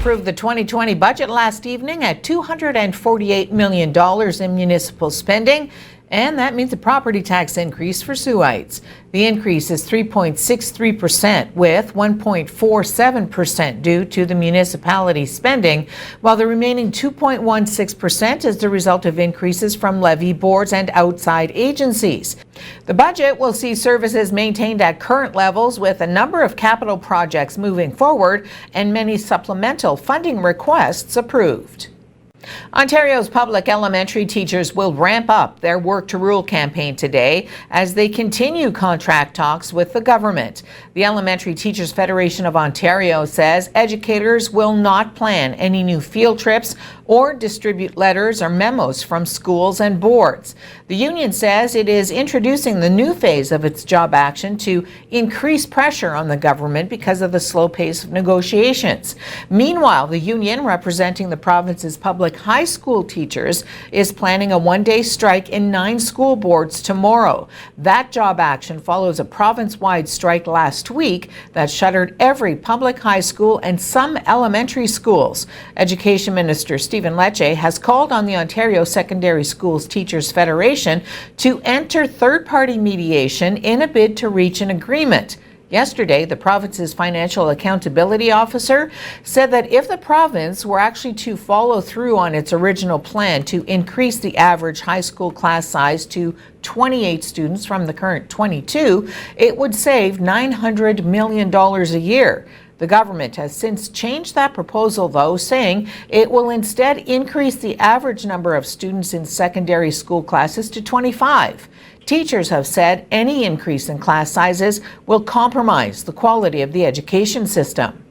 approved the 2020 budget last evening at $248 million in municipal spending, and that means a property tax increase for Suites. The increase is 3.63%, with 1.47% due to the municipality spending, while the remaining 2.16% is the result of increases from levy boards and outside agencies. The budget will see services maintained at current levels, with a number of capital projects moving forward and many supplemental funding requests approved. Ontario's public elementary teachers will ramp up their Work to Rule campaign today as they continue contract talks with the government. The Elementary Teachers Federation of Ontario says educators will not plan any new field trips or distribute letters or memos from schools and boards. The union says it is introducing the new phase of its job action to increase pressure on the government because of the slow pace of negotiations. Meanwhile, the union representing the province's public high school teachers is planning a one-day strike in 9 school boards tomorrow. That job action follows a province-wide strike last week that shuttered every public high school and some elementary schools. Education Minister Stephen Lecce has called on the Ontario Secondary Schools Teachers Federation to enter third-party mediation in a bid to reach an agreement. Yesterday, the province's financial accountability officer said that if the province were actually to follow through on its original plan to increase the average high school class size to 28 students from the current 22, it would save $900 million a year. The government has since changed that proposal, though, saying it will instead increase the average number of students in secondary school classes to 25. Teachers have said any increase in class sizes will compromise the quality of the education system.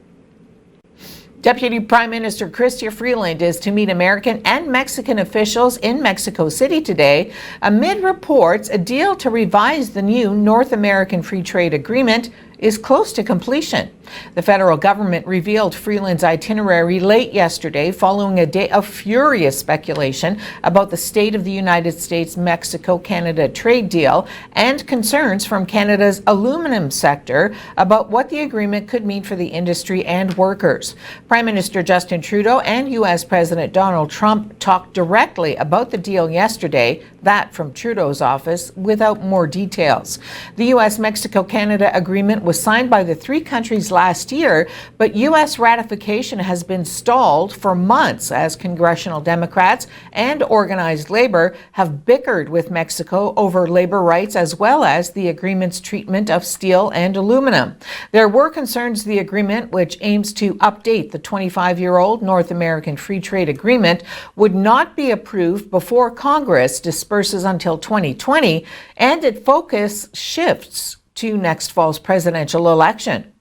Deputy Prime Minister Chrystia Freeland is to meet American and Mexican officials in Mexico City today amid reports a deal to revise the new North American Free Trade Agreement is close to completion. The federal government revealed Freeland's itinerary late yesterday following a day of furious speculation about the state of the United States-Mexico-Canada trade deal and concerns from Canada's aluminum sector about what the agreement could mean for the industry and workers. Prime Minister Justin Trudeau and U.S. President Donald Trump talked directly about the deal yesterday, that from Trudeau's office, without more details. The U.S.-Mexico-Canada agreement was signed by the three countries last year, but U.S. ratification has been stalled for months as congressional Democrats and organized labor have bickered with Mexico over labor rights as well as the agreement's treatment of steel and aluminum. There were concerns the agreement, which aims to update the 25-year-old North American Free Trade Agreement, would not be approved before Congress disperses until 2020, and its focus shifts to next fall's presidential election.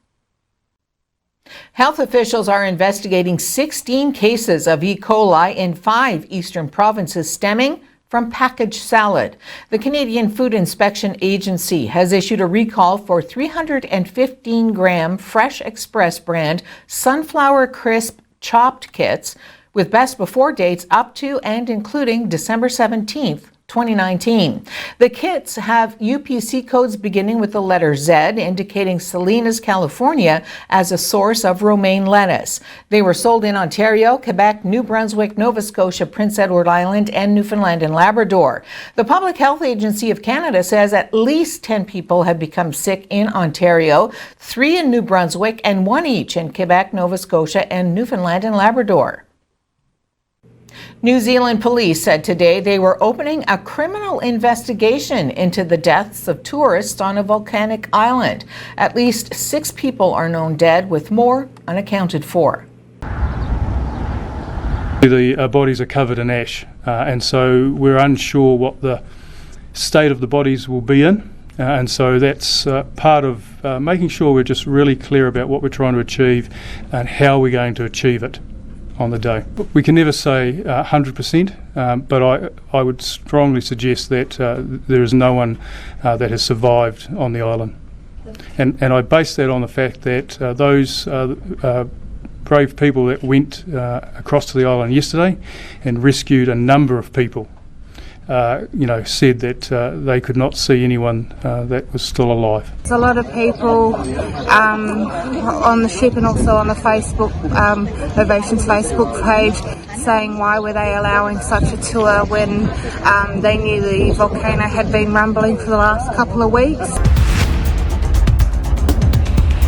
Health officials are investigating 16 cases of E. coli in 5 eastern provinces stemming from packaged salad. The Canadian Food Inspection Agency has issued a recall for 315-gram Fresh Express brand sunflower crisp chopped kits with best before dates up to and including December 17th, 2019. The kits have UPC codes beginning with the letter Z, indicating Salinas, California, as a source of romaine lettuce. They were sold in Ontario, Quebec, New Brunswick, Nova Scotia, Prince Edward Island, and Newfoundland and Labrador. The Public Health Agency of Canada says at least 10 people have become sick in Ontario, 3 in New Brunswick, and 1 each in Quebec, Nova Scotia, and Newfoundland and Labrador. New Zealand police said today they were opening a criminal investigation into the deaths of tourists on a volcanic island. At least 6 people are known dead, with more unaccounted for. The bodies are covered in ash, and so we're unsure what the state of the bodies will be in. And so that's part of making sure we're just really clear about what we're trying to achieve and how we're going to achieve it on the day. We can never say 100%, but I would strongly suggest that there is no one that has survived on the island. And I base that on the fact that those brave people that went across to the island yesterday and rescued a number of people said that they could not see anyone that was still alive. There's a lot of people on the ship and also on the Facebook, Ovation's Facebook page, saying why were they allowing such a tour when they knew the volcano had been rumbling for the last couple of weeks.